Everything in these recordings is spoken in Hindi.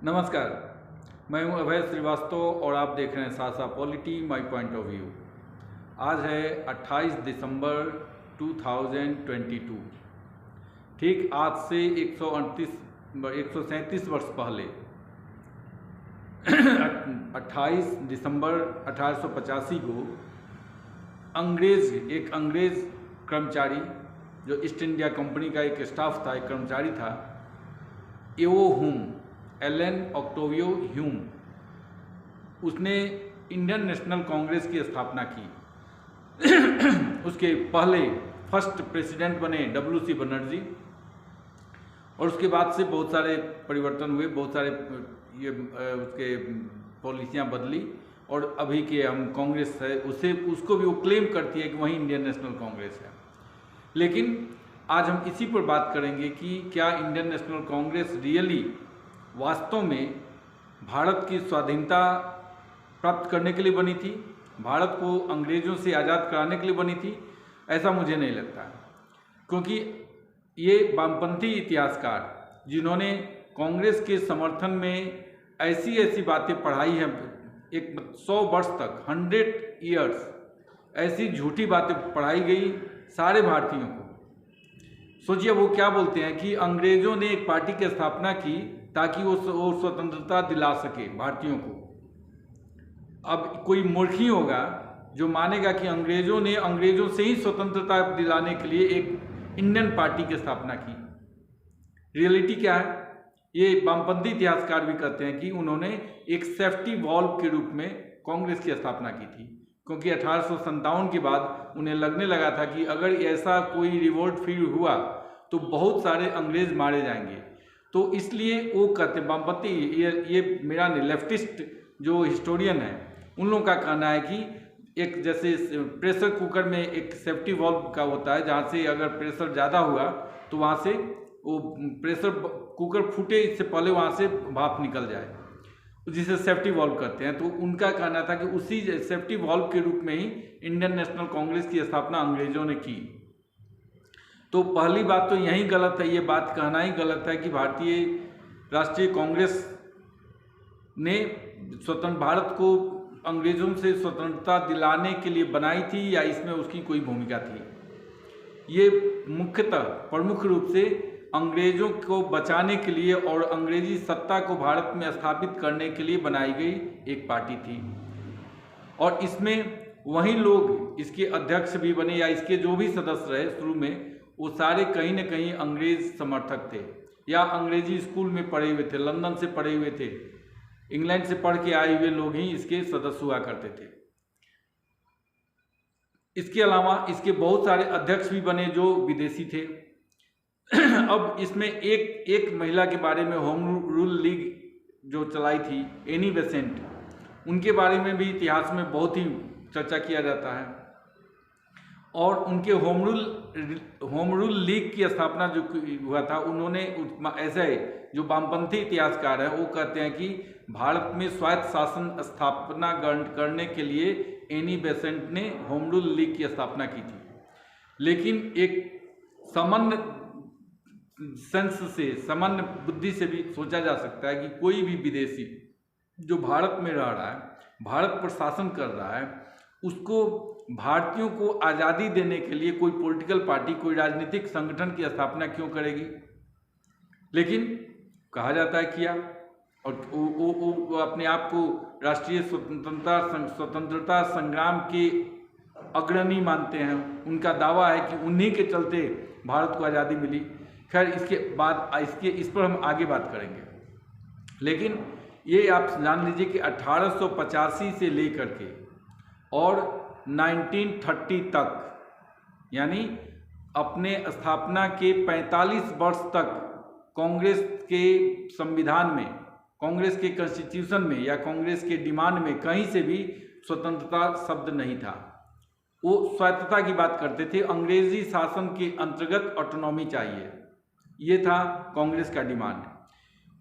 नमस्कार, मैं हूं अभय श्रीवास्तव और आप देख रहे हैं सासा polity my point of view. आज है 28 दिसंबर 2022। ठीक आज से 137 वर्ष पहले 28 दिसंबर 1885 को एक अंग्रेज कर्मचारी जो ईस्ट इंडिया कंपनी का एक स्टाफ था, एक कर्मचारी था, एओ ह्यूम, एलन ऑक्टेवियो ह्यूम, उसने इंडियन नेशनल कांग्रेस की स्थापना की। उसके पहले फर्स्ट प्रेसिडेंट बने डब्ल्यू.सी. बनर्जी और उसके बाद से बहुत सारे परिवर्तन हुए, बहुत सारे उसके पॉलिसियां बदली और अभी के हम कांग्रेस है उसको भी वो क्लेम करती है कि वही इंडियन नेशनल कांग्रेस है। लेकिन आज हम इसी पर बात करेंगे कि क्या इंडियन नेशनल कांग्रेस रियली वास्तव में भारत की स्वाधीनता प्राप्त करने के लिए बनी थी, भारत को अंग्रेज़ों से आज़ाद कराने के लिए बनी थी? ऐसा मुझे नहीं लगता, क्योंकि ये वामपंथी इतिहासकार जिन्होंने कांग्रेस के समर्थन में ऐसी ऐसी बातें पढ़ाई हैं, 100 वर्ष तक, 100 ईयर्स ऐसी झूठी बातें पढ़ाई गई सारे भारतीयों को। सोचिए वो क्या बोलते हैं कि अंग्रेज़ों ने एक पार्टी की स्थापना की ताकि वो स्वतंत्रता दिला सके भारतीयों को। अब कोई मूर्खी होगा जो मानेगा कि अंग्रेज़ों से ही स्वतंत्रता दिलाने के लिए एक इंडियन पार्टी की स्थापना की। रियलिटी क्या है? ये वामपंथी इतिहासकार भी कहते हैं कि उन्होंने एक सेफ्टी वॉल्व के रूप में कांग्रेस की स्थापना की थी, क्योंकि 1857 के बाद उन्हें लगने लगा था कि अगर ऐसा कोई रिवोल्ट फील हुआ तो बहुत सारे अंग्रेज मारे जाएंगे। तो इसलिए वो कहते हैं वामपंथी, ये मेरा नहीं, लेफ्टिस्ट जो हिस्टोरियन है उन लोगों का कहना है कि एक जैसे प्रेशर कुकर में एक सेफ्टी वॉल्व का होता है, जहाँ से अगर प्रेशर ज़्यादा हुआ तो वहाँ से वो प्रेशर कुकर फूटे इससे पहले वहाँ से भाप निकल जाए, जिसे सेफ्टी वॉल्व कहते हैं। तो उनका कहना था कि उसी सेफ्टी वॉल्व के रूप में ही इंडियन नेशनल कांग्रेस की स्थापना अंग्रेजों ने की। तो पहली बात तो यही गलत है, ये बात कहना ही गलत है कि भारतीय राष्ट्रीय कांग्रेस ने स्वतंत्र भारत को अंग्रेजों से स्वतंत्रता दिलाने के लिए बनाई थी या इसमें उसकी कोई भूमिका थी। ये मुख्यतः प्रमुख रूप से अंग्रेजों को बचाने के लिए और अंग्रेजी सत्ता को भारत में स्थापित करने के लिए बनाई गई एक पार्टी थी। और इसमें वही लोग इसके अध्यक्ष भी बने या इसके जो भी सदस्य रहे शुरू में, वो सारे कहीं न कहीं अंग्रेज समर्थक थे या अंग्रेजी स्कूल में पढ़े हुए थे, लंदन से पढ़े हुए थे, इंग्लैंड से पढ़ के आए हुए लोग ही इसके सदस्य हुआ करते थे। इसके अलावा इसके बहुत सारे अध्यक्ष भी बने जो विदेशी थे। अब इसमें एक महिला के बारे में होम रूल लीग जो चलाई थी, एनी बेसेंट, उनके बारे में भी इतिहास में बहुत ही चर्चा किया जाता है। और उनके होम रूल लीग की स्थापना जो हुआ था, उन्होंने ऐसे जो वामपंथी इतिहासकार हैं वो कहते हैं कि भारत में स्वायत्त शासन स्थापना करने के लिए एनी बेसेंट ने होम रूल लीग की स्थापना की थी। लेकिन एक सामान्य सेंस से, सामान्य बुद्धि से भी सोचा जा सकता है कि कोई भी विदेशी जो भारत में रह रहा है, भारत पर शासन कर रहा है, उसको भारतीयों को आज़ादी देने के लिए कोई पॉलिटिकल पार्टी, कोई राजनीतिक संगठन की स्थापना क्यों करेगी? लेकिन कहा जाता है किया, और वो अपने आप को राष्ट्रीय स्वतंत्रता संग्राम के अग्रणी मानते हैं। उनका दावा है कि उन्हीं के चलते भारत को आज़ादी मिली। खैर, इसके बाद इस पर हम आगे बात करेंगे। लेकिन ये आप जान लीजिए कि 1885 से लेकर के और 1930 तक, यानी अपने स्थापना के 45 वर्ष तक कांग्रेस के संविधान में, कांग्रेस के कॉन्स्टिट्यूशन में या कांग्रेस के डिमांड में कहीं से भी स्वतंत्रता शब्द नहीं था। वो स्वायत्तता की बात करते थे, अंग्रेजी शासन के अंतर्गत ऑटोनॉमी चाहिए, ये था कांग्रेस का डिमांड।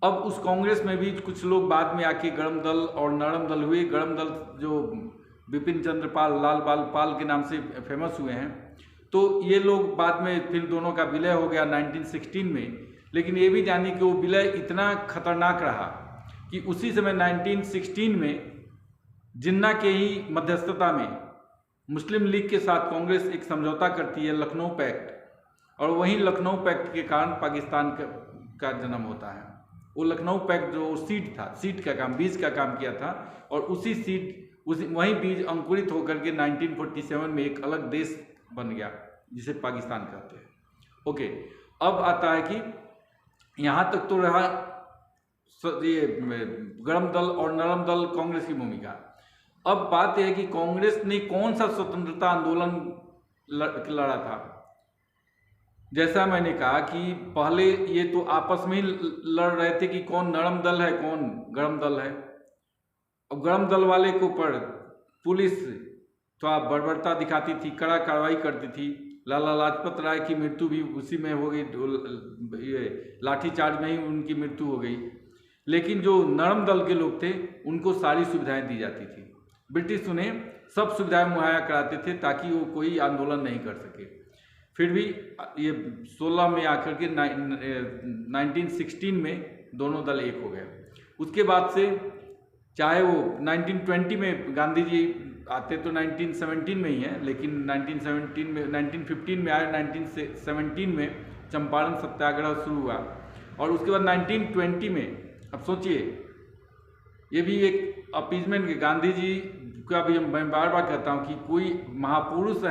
अब उस कांग्रेस में भी कुछ लोग बाद में आके गरम दल और नरम दल हुए। गरम दल जो बिपिन चंद्र पाल, लाल बाल पाल के नाम से फेमस हुए हैं, तो ये लोग बाद में फिर दोनों का विलय हो गया 1916 में। लेकिन ये भी जानिए कि वो विलय इतना खतरनाक रहा कि उसी समय 1916 में जिन्ना के ही मध्यस्थता में मुस्लिम लीग के साथ कांग्रेस एक समझौता करती है, लखनऊ पैक्ट, और वहीं लखनऊ पैक्ट के कारण पाकिस्तान का जन्म होता है। वो लखनऊ पैक्ट जो सीड था, सीड का काम, बीज का काम किया था, और उसी वही बीज अंकुरित होकर के 1947 में एक अलग देश बन गया जिसे पाकिस्तान कहते हैं। ओके, अब आता है कि यहाँ तक तो रहा ये गर्म दल और नरम दल कांग्रेस की भूमिका। अब बात यह है कि कांग्रेस ने कौन सा स्वतंत्रता आंदोलन लड़ा था। जैसा मैंने कहा कि पहले ये तो आपस में ही लड़ रहे थे कि कौन नरम दल है, कौन गर्म दल है। अब गर्म दल वाले के ऊपर पुलिस थोड़ा बर्बरता दिखाती थी, कड़ा कार्रवाई करती थी। लाला लाजपत राय की मृत्यु भी उसी में हो गई, ये लाठीचार्ज में ही उनकी मृत्यु हो गई। लेकिन जो नरम दल के लोग थे उनको सारी सुविधाएं दी जाती थी। ब्रिटिश उन्हें सब सुविधाएं मुहैया कराते थे ताकि वो कोई आंदोलन नहीं कर सके। फिर भी ये 16 में आकर के 1916 में दोनों दल एक हो गए। उसके बाद से चाहे वो 1920 में गांधी जी आते तो 1917 में ही है, लेकिन 1915 में आए, 1917 में चंपारण सत्याग्रह शुरू हुआ, और उसके बाद 1920 में, अब सोचिए, ये भी एक अपीजमेंट के गांधी जी का भी मैं बार बार कहता हूँ कि कोई महापुरुष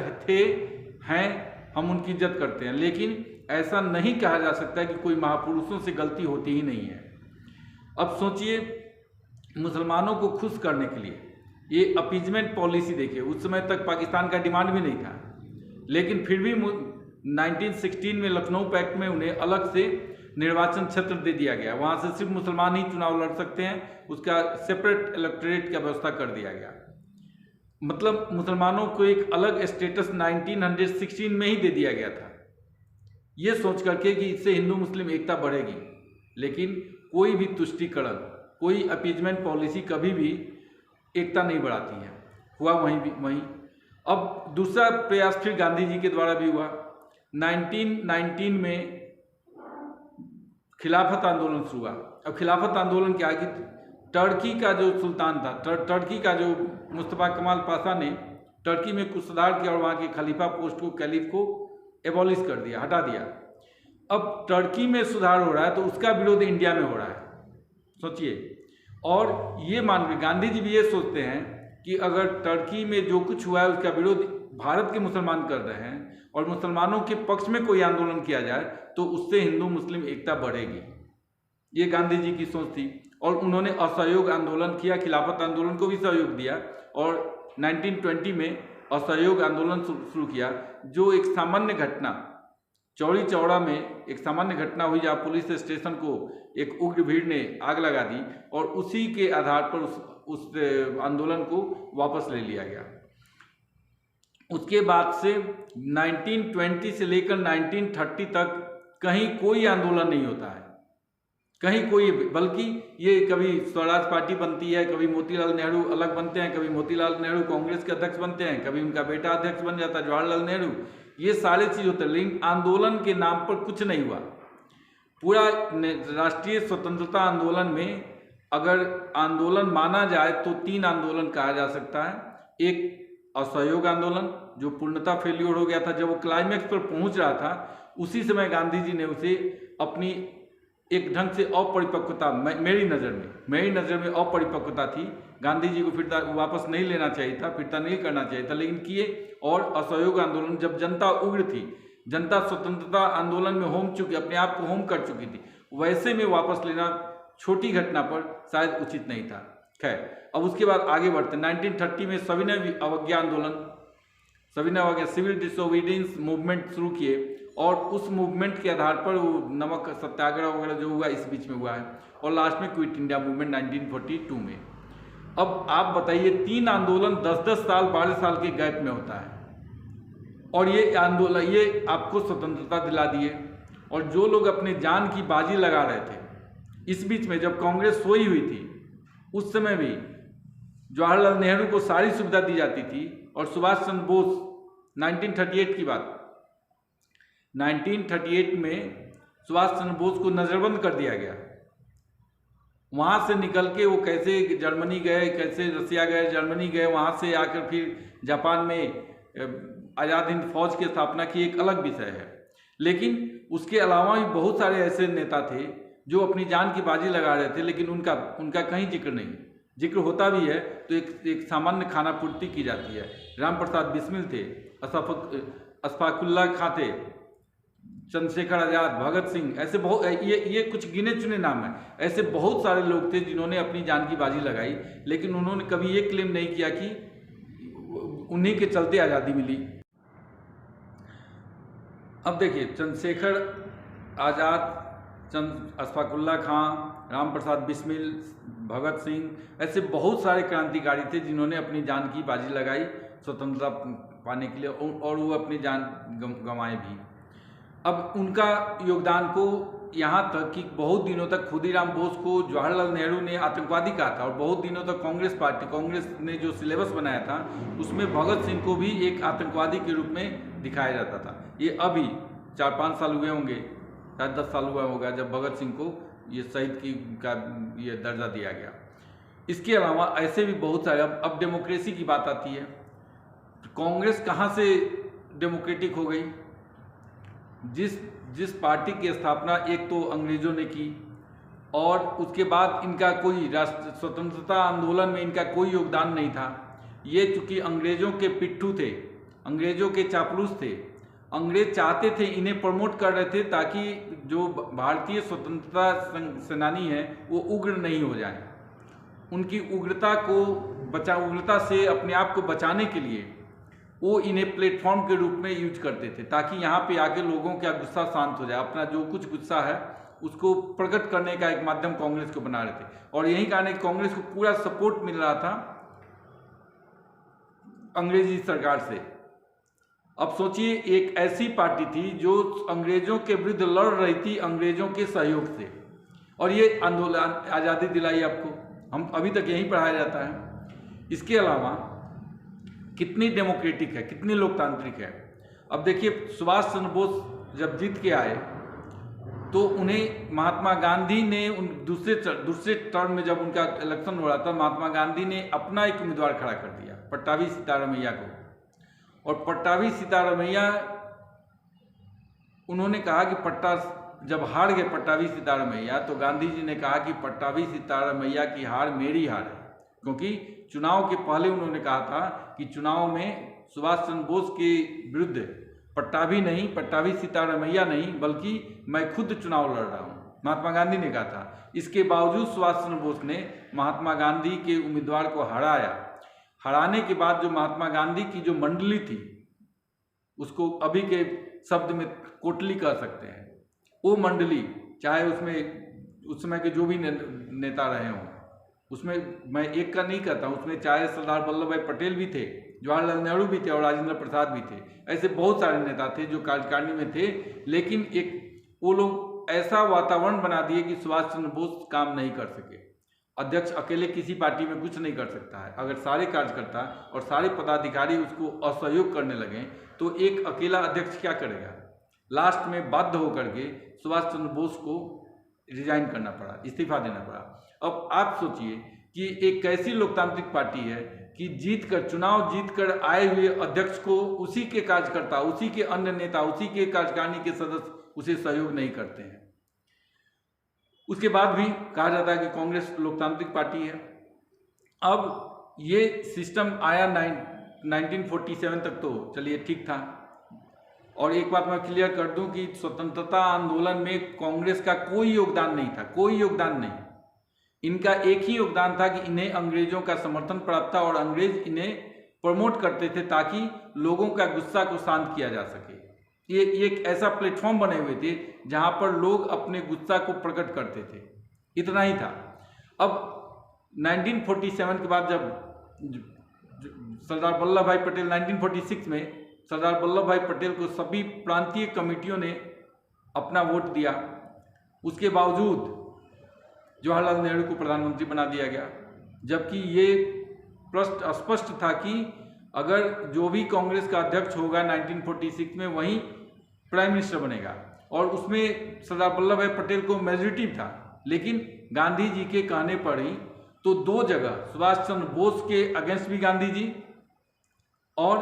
हैं, हम उनकी इज्जत करते हैं, लेकिन ऐसा नहीं कहा जा सकता कि कोई महापुरुषों से गलती होती ही नहीं है। अब सोचिए, मुसलमानों को खुश करने के लिए ये अपीजमेंट पॉलिसी देखिए, उस समय तक पाकिस्तान का डिमांड भी नहीं था, लेकिन फिर भी 1916 में लखनऊ पैक्ट में उन्हें अलग से निर्वाचन क्षेत्र दे दिया गया। वहाँ से सिर्फ मुसलमान ही चुनाव लड़ सकते हैं, उसका सेपरेट इलेक्टोरेट का व्यवस्था कर दिया गया। मतलब मुसलमानों को एक अलग स्टेटस 1916 में ही दे दिया गया था, ये सोच करके कि इससे हिंदू मुस्लिम एकता बढ़ेगी। लेकिन कोई भी तुष्टीकरण, कोई अपीजमेंट पॉलिसी कभी भी एकता नहीं बढ़ाती है। हुआ वहीं। अब दूसरा प्रयास फिर गांधी जी के द्वारा भी हुआ। 1919 में खिलाफत आंदोलन शुरू हुआ। अब खिलाफत आंदोलन क्या है कि टर्की का जो सुल्तान था, टर्की का जो मुस्तफ़ा कमाल पाशा ने टर्की में कुछ सुधार किया और वहाँ के खलीफा पोस्ट को, कैलिफ को एबॉलिश कर दिया, हटा दिया। अब टर्की में सुधार हो रहा है तो उसका विरोध इंडिया में हो रहा है, सोचिए। और ये मान के गांधी जी भी ये सोचते हैं कि अगर टर्की में जो कुछ हुआ है उसका विरोध भारत के मुसलमान कर रहे हैं और मुसलमानों के पक्ष में कोई आंदोलन किया जाए तो उससे हिंदू मुस्लिम एकता बढ़ेगी, ये गांधी जी की सोच थी। और उन्होंने असहयोग आंदोलन किया, खिलाफत आंदोलन को भी सहयोग दिया, और 1920 में असहयोग आंदोलन शुरू किया, जो एक सामान्य घटना, चौड़ी चौड़ा में एक सामान्य घटना हुई जहाँ पुलिस स्टेशन को एक उग्र भीड़ ने आग लगा दी, और उसी के आधार पर उस आंदोलन को वापस ले लिया गया। उसके बाद से 1920 से लेकर 1930 तक कहीं कोई आंदोलन नहीं होता है, कहीं कोई, बल्कि ये कभी स्वराज पार्टी बनती है, कभी मोतीलाल नेहरू अलग बनते हैं, कभी मोतीलाल नेहरू कांग्रेस के अध्यक्ष बनते हैं, कभी उनका बेटा अध्यक्ष बन जाता है जवाहरलाल नेहरू, ये सारे चीज़ होते हैं। लेकिन आंदोलन के नाम पर कुछ नहीं हुआ। पूरा राष्ट्रीय स्वतंत्रता आंदोलन में अगर आंदोलन माना जाए तो 3 आंदोलन कहा जा सकता है। एक असहयोग आंदोलन जो पूर्णतः फेल्योर हो गया था, जब वो क्लाइमैक्स पर पहुंच रहा था उसी समय गांधी जी ने उसे अपनी एक ढंग से अपरिपक्वता, मेरी नज़र में अपरिपक्वता थी, गांधी जी को फिरता वापस नहीं लेना चाहिए था, फिरता नहीं करना चाहिए था, लेकिन किए। और असहयोग आंदोलन जब जनता उग्र थी, जनता स्वतंत्रता आंदोलन में होम चुकी, अपने आप को होम कर चुकी थी, वैसे में वापस लेना छोटी घटना पर शायद उचित नहीं था। खैर, अब उसके बाद आगे बढ़ते 1930 में सविनय अवज्ञा आंदोलन, सविनय अवज्ञा सिविल डिसोबीडियंस मूवमेंट शुरू किए, और उस मूवमेंट के आधार पर वो नमक सत्याग्रह वगैरह जो हुआ इस बीच में हुआ है, और लास्ट में क्विट इंडिया मूवमेंट 1942 में। अब आप बताइए, 3 आंदोलन 10-10 साल 12 साल के गैप में होता है, और ये आंदोलन ये आपको स्वतंत्रता दिला दिए। और जो लोग अपने जान की बाजी लगा रहे थे इस बीच में, जब कांग्रेस सोई हुई थी उस समय भी जवाहरलाल नेहरू को सारी सुविधा दी जाती थी, और सुभाष चंद्र बोस 1938 की बात, 1938 में सुभाष चंद्र बोस को नज़रबंद कर दिया गया। वहाँ से निकल के वो कैसे जर्मनी गए, कैसे रसिया गए, जर्मनी गए, वहाँ से आकर फिर जापान में आज़ाद हिंद फौज की स्थापना की, एक अलग विषय है। लेकिन उसके अलावा भी बहुत सारे ऐसे नेता थे जो अपनी जान की बाजी लगा रहे थे, लेकिन उनका कहीं जिक्र नहीं। जिक्र होता भी है तो एक सामान्य खाना पूर्ति की जाती है। राम प्रसाद बिस्मिल थे, अशफाकुल्ला खां थे, चंद्रशेखर आज़ाद, भगत सिंह, ऐसे बहुत ये कुछ गिने चुने नाम हैं। ऐसे बहुत सारे लोग थे जिन्होंने अपनी जान की बाजी लगाई, लेकिन उन्होंने कभी ये क्लेम नहीं किया कि उन्हीं के चलते आज़ादी मिली। अब देखिए, चंद्रशेखर आज़ाद, अशफाकुल्ला खां, राम प्रसाद बिस्मिल, भगत सिंह, ऐसे बहुत सारे क्रांतिकारी थे जिन्होंने अपनी जान की बाजी लगाई स्वतंत्रता पाने के लिए, और वो अपनी जान गंवाए भी। अब उनका योगदान को यहाँ तक कि बहुत दिनों तक खुदीराम बोस को जवाहरलाल नेहरू ने आतंकवादी कहा था, और बहुत दिनों तक कांग्रेस ने जो सिलेबस बनाया था उसमें भगत सिंह को भी एक आतंकवादी के रूप में दिखाया जाता था। ये अभी 4-5 साल हुए होंगे, शायद 10 साल हुआ होगा, जब भगत सिंह को ये शहीद का ये दर्जा दिया गया। इसके अलावा ऐसे भी बहुत सारे, अब डेमोक्रेसी की बात आती है। कांग्रेस कहाँ से डेमोक्रेटिक हो गई? जिस पार्टी की स्थापना एक तो अंग्रेजों ने की, और उसके बाद इनका कोई स्वतंत्रता आंदोलन में इनका कोई योगदान नहीं था। ये चूँकि अंग्रेजों के पिट्ठू थे, अंग्रेजों के चापलूस थे, अंग्रेज चाहते थे, इन्हें प्रमोट कर रहे थे ताकि जो भारतीय स्वतंत्रता सेनानी हैं वो उग्र नहीं हो जाए। उनकी उग्रता से अपने आप को बचाने के लिए वो इन्हें प्लेटफॉर्म के रूप में यूज करते थे, ताकि यहाँ पे आके लोगों का गुस्सा शांत हो जाए। अपना जो कुछ गुस्सा है उसको प्रकट करने का एक माध्यम कांग्रेस को बना रहे थे, और यही कारण है कि कांग्रेस को पूरा सपोर्ट मिल रहा था अंग्रेजी सरकार से। अब सोचिए, एक ऐसी पार्टी थी जो अंग्रेजों के विरुद्ध लड़ रही थी अंग्रेजों के सहयोग से, और ये आंदोलन आज़ादी दिलाई आपको, हम अभी तक यही पढ़ाया जाता है। इसके अलावा कितनी डेमोक्रेटिक है, कितनी लोकतांत्रिक है। अब देखिए, सुभाष चंद्र बोस जब जीत के आए तो उन्हें महात्मा गांधी ने दूसरे टर्म में जब उनका इलेक्शन हो रहा था, महात्मा गांधी ने अपना एक उम्मीदवार खड़ा कर दिया, पट्टाभी सीतारामैया को। और पट्टाभी सीतारामैया, उन्होंने कहा कि जब हार गए पट्टाभी सीतारामैया, तो गांधी जी ने कहा कि पट्टाभी सीतारामैया की हार मेरी हार है, क्योंकि चुनाव के पहले उन्होंने कहा था कि चुनाव में सुभाष चंद्र बोस के विरुद्ध पट्टाभी सीतारामैया नहीं, बल्कि मैं खुद चुनाव लड़ रहा हूँ, महात्मा गांधी ने कहा था। इसके बावजूद सुभाष चंद्र बोस ने महात्मा गांधी के उम्मीदवार को हराया। हराने के बाद जो महात्मा गांधी की जो मंडली थी, उसको अभी के शब्द में कोटली कह सकते हैं, वो मंडली, चाहे उसमें उस समय के जो भी नेता रहे हों, उसमें मैं एक का नहीं कहता हूँ, उसमें चाहे सरदार वल्लभ भाई पटेल भी थे, जवाहरलाल नेहरू भी थे, और राजेंद्र प्रसाद भी थे। ऐसे बहुत सारे नेता थे जो कार्यकारिणी में थे, लेकिन वो लोग ऐसा वातावरण बना दिए कि सुभाष चंद्र बोस काम नहीं कर सके। अध्यक्ष अकेले किसी पार्टी में कुछ नहीं कर सकता है। अगर सारे कार्यकर्ता और सारे पदाधिकारी उसको असहयोग करने लगे तो एक अकेला अध्यक्ष क्या करेगा? लास्ट में बाध्य होकर के सुभाष चंद्र बोस को रिजाइन करना पड़ा, इस्तीफा देना पड़ा। अब आप सोचिए कि एक कैसी लोकतांत्रिक पार्टी है कि चुनाव जीतकर आए हुए अध्यक्ष को उसी के कार्यकर्ता, उसी के अन्य नेता, उसी के कार्यकारिणी के सदस्य उसे सहयोग नहीं करते हैं। उसके बाद भी कहा जाता है कि कांग्रेस लोकतांत्रिक पार्टी है। अब ये सिस्टम आया 1947 तक, तो चलिए ठीक था। और एक बात मैं क्लियर कर दूं कि स्वतंत्रता आंदोलन में कांग्रेस का कोई योगदान नहीं था, कोई योगदान नहीं। इनका एक ही योगदान था कि इन्हें अंग्रेजों का समर्थन प्राप्त था और अंग्रेज इन्हें प्रमोट करते थे ताकि लोगों का गुस्सा को शांत किया जा सके। ये एक ऐसा प्लेटफॉर्म बने हुए थे जहां पर लोग अपने गुस्सा को प्रकट करते थे, इतना ही था। अब 1947 के बाद जब सरदार वल्लभ भाई पटेल 1946 में सरदार वल्लभ भाई पटेल को सभी प्रांतीय कमेटियों ने अपना वोट दिया, उसके बावजूद जवाहरलाल नेहरू को प्रधानमंत्री बना दिया गया, जबकि ये प्रश्न स्पष्ट था कि अगर जो भी कांग्रेस का अध्यक्ष होगा 1946 में वही प्राइम मिनिस्टर बनेगा। और उसमें सरदार वल्लभ भाई पटेल को मेजॉरिटी था, लेकिन गांधी जी के कहने पर ही तो 2 जगह सुभाष चंद्र बोस के अगेंस्ट भी गांधी जी और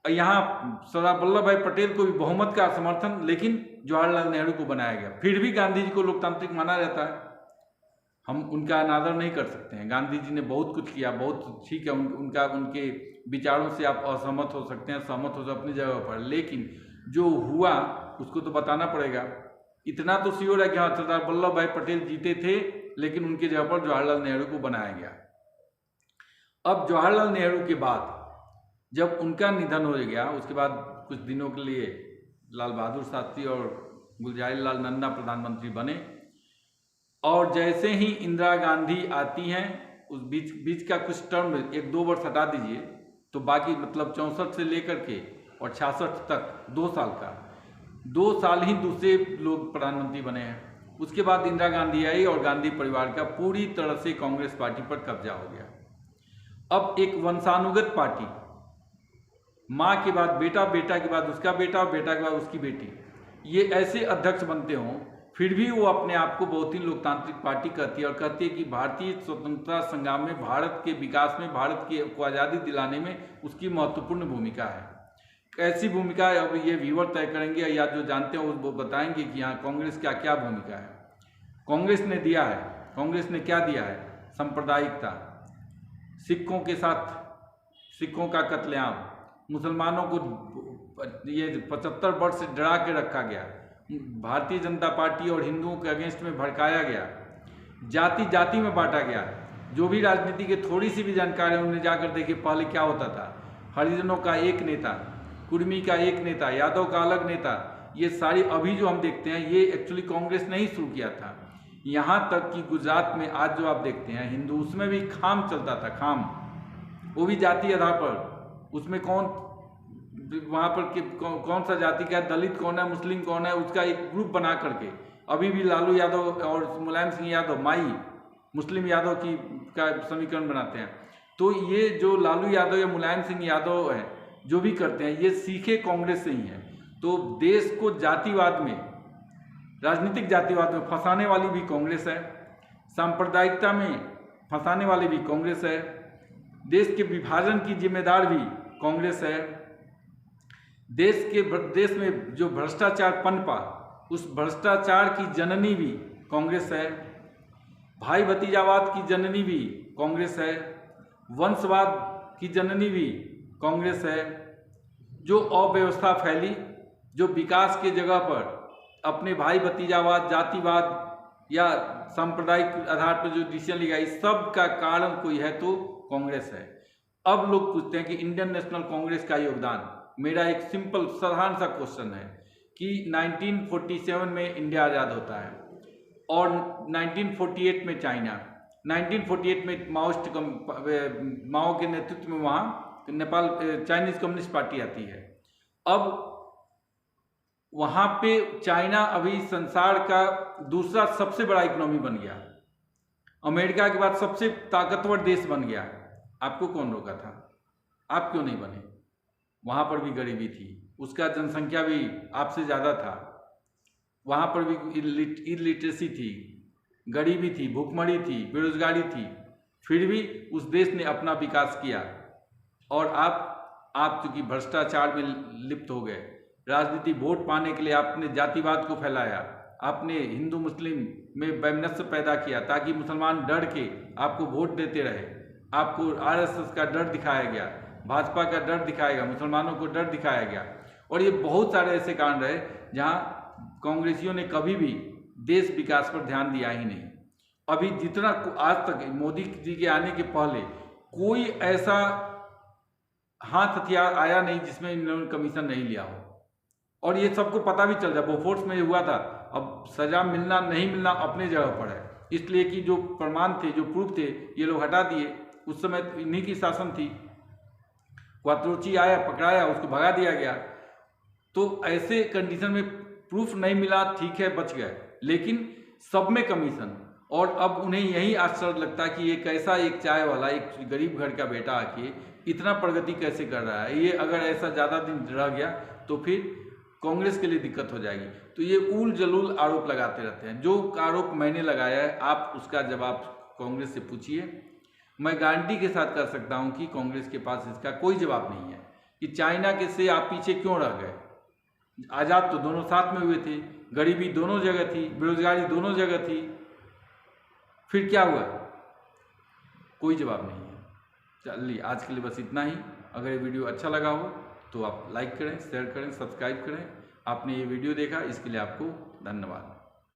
यहाँ सरदार वल्लभ भाई पटेल को भी बहुमत का समर्थन, लेकिन जवाहरलाल नेहरू को बनाया गया। फिर भी गांधी जी को लोकतांत्रिक माना जाता है, हम उनका अनादर नहीं कर सकते हैं। गांधी जी ने बहुत कुछ किया, बहुत ठीक है, उनके विचारों से आप असहमत हो सकते हैं, सहमत हो सकते हैं अपनी जगह पर, लेकिन जो हुआ उसको तो बताना पड़ेगा। इतना तो श्योर है कि हाँ, सरदार वल्लभ भाई पटेल जीते थे, लेकिन उनकी जगह पर जवाहरलाल नेहरू को बनाया गया। अब जवाहरलाल नेहरू के बाद जब उनका निधन हो गया, उसके बाद कुछ दिनों के लिए लाल बहादुर शास्त्री और गुलजारी लाल नंदा प्रधानमंत्री बने, और जैसे ही इंदिरा गांधी आती हैं, उस बीच का कुछ टर्म 1-2 वर्ष हटा दीजिए तो बाकी मतलब 64 से लेकर के और 66 तक 2 साल का, 2 साल ही दूसरे लोग प्रधानमंत्री बने हैं। उसके बाद इंदिरा गांधी आई और गांधी परिवार का पूरी तरह से कांग्रेस पार्टी पर कब्जा हो गया। अब एक वंशानुगत पार्टी, माँ के बाद बेटा, बेटा के बाद उसका बेटा और बेटा के बाद उसकी बेटी, ये ऐसे अध्यक्ष बनते हों, फिर भी वो अपने आप को बहुत ही लोकतांत्रिक पार्टी कहती है और कहती है कि भारतीय स्वतंत्रता संग्राम में, भारत के विकास में, भारत को आज़ादी दिलाने में उसकी महत्वपूर्ण भूमिका है। कैसी भूमिका है अब ये व्यूअर तय करेंगे, या जो जानते हैं वो बताएंगे कि यहाँ कांग्रेस क्या क्या भूमिका है। कांग्रेस ने दिया है, कांग्रेस ने क्या दिया है? सांप्रदायिकता, सिखों के साथ सिखों का कत्लेआम, मुसलमानों को ये 75 वर्ष से डरा के रखा गया, भारतीय जनता पार्टी और हिंदुओं के अगेंस्ट में भड़काया गया, जाति जाति में बांटा गया। जो भी राजनीति के थोड़ी सी भी जानकारी उन्हें जाकर देखिए पहले क्या होता था, हरिजनों का एक नेता, कुर्मी का एक नेता, यादव का अलग नेता, ये सारी अभी जो हम देखते हैं ये एक्चुअली कांग्रेस ने ही शुरू किया था। यहाँ तक कि गुजरात में आज जो आप देखते हैं हिंदू, उसमें भी खाम चलता था, खाम, वो भी जाति आधार पर। उसमें वहाँ पर कौन सा जाति का है, दलित कौन है, मुस्लिम कौन है, उसका एक ग्रुप बना करके अभी भी लालू यादव और मुलायम सिंह यादव माई मुस्लिम यादव का समीकरण बनाते हैं। तो ये जो लालू यादव या मुलायम सिंह यादव है जो भी करते हैं, ये सीखे कांग्रेस से ही हैं। तो देश को जातिवाद में, राजनीतिक जातिवाद में फंसाने वाली भी कांग्रेस है, सांप्रदायिकता में फंसाने वाली भी कांग्रेस है, देश के विभाजन की जिम्मेदार भी कांग्रेस है, देश में जो भ्रष्टाचार पनपा, उस भ्रष्टाचार की जननी भी कांग्रेस है, भाई भतीजावाद की जननी भी कांग्रेस है, वंशवाद की जननी भी कांग्रेस है। जो अव्यवस्था फैली, जो विकास के जगह पर अपने भाई भतीजावाद, जातिवाद या सांप्रदायिक आधार पर जो डिसीजन ली गई, सब का कारण कोई है तो कांग्रेस है। अब लोग पूछते हैं कि इंडियन नेशनल कांग्रेस का योगदान। मेरा एक सिंपल साधारण सा क्वेश्चन है कि 1947 में इंडिया आज़ाद होता है और 1948 में चाइना, 1948 में माओ के नेतृत्व में वहाँ नेपाल चाइनीज कम्युनिस्ट पार्टी आती है। अब वहाँ पे चाइना अभी संसार का दूसरा सबसे बड़ा इकोनॉमी बन गया, अमेरिका के बाद सबसे ताकतवर देश बन गया। आपको कौन रोका था? आप क्यों नहीं बने? वहाँ पर भी गरीबी थी, उसका जनसंख्या भी आपसे ज़्यादा था, वहाँ पर भी इलिटरेसी थी, गरीबी थी, भूखमरी थी, बेरोजगारी थी, फिर भी उस देश ने अपना विकास किया। और आप चूँकि भ्रष्टाचार में लिप्त हो गए, राजनीति वोट पाने के लिए आपने जातिवाद को फैलाया, आपने हिंदू मुस्लिम में वैमनस्य पैदा किया ताकि मुसलमान डर के आपको वोट देते रहे, आपको आरएसएस का डर दिखाया गया, भाजपा का डर दिखाया गया, मुसलमानों को डर दिखाया गया। और ये बहुत सारे ऐसे कांड रहे जहाँ कांग्रेसियों ने कभी भी देश विकास पर ध्यान दिया ही नहीं। अभी जितना आज तक मोदी जी के आने के पहले कोई ऐसा हाथ हथियार आया नहीं जिसमें इन्होंने कमीशन नहीं लिया हो, और ये सबको पता भी चल जाए। बोफोर्स में हुआ था, अब सजा मिलना नहीं मिलना अपने जगह पर है, इसलिए कि जो प्रमाण थे, जो प्रूफ थे, ये लोग हटा दिए। उस समय इन्हीं की शासन थी, क्वात्रोची आया, पकड़ाया, उसको भगा दिया गया। तो ऐसे कंडीशन में प्रूफ नहीं मिला, ठीक है, बच गए, लेकिन सब में कमीशन। और अब उन्हें यही आश्चर्य लगता है कि ये कैसा एक चाय वाला, एक गरीब घर का बेटा आके इतना प्रगति कैसे कर रहा है। ये अगर ऐसा ज़्यादा दिन रह गया तो फिर कांग्रेस के लिए दिक्कत हो जाएगी। तो ये उल जलूल आरोप लगाते रहते हैं। जो आरोप मैंने लगाया है आप उसका जवाब कांग्रेस से पूछिए। मैं गारंटी के साथ कर सकता हूं कि कांग्रेस के पास इसका कोई जवाब नहीं है कि चाइना के से आप पीछे क्यों रह गए। आज़ाद तो दोनों साथ में हुए थे, गरीबी दोनों जगह थी, बेरोजगारी दोनों जगह थी, फिर क्या हुआ? कोई जवाब नहीं है। चलिए आज के लिए बस इतना ही। अगर ये वीडियो अच्छा लगा हो तो आप लाइक करें, शेयर करें, सब्सक्राइब करें। आपने ये वीडियो देखा इसके लिए आपको धन्यवाद।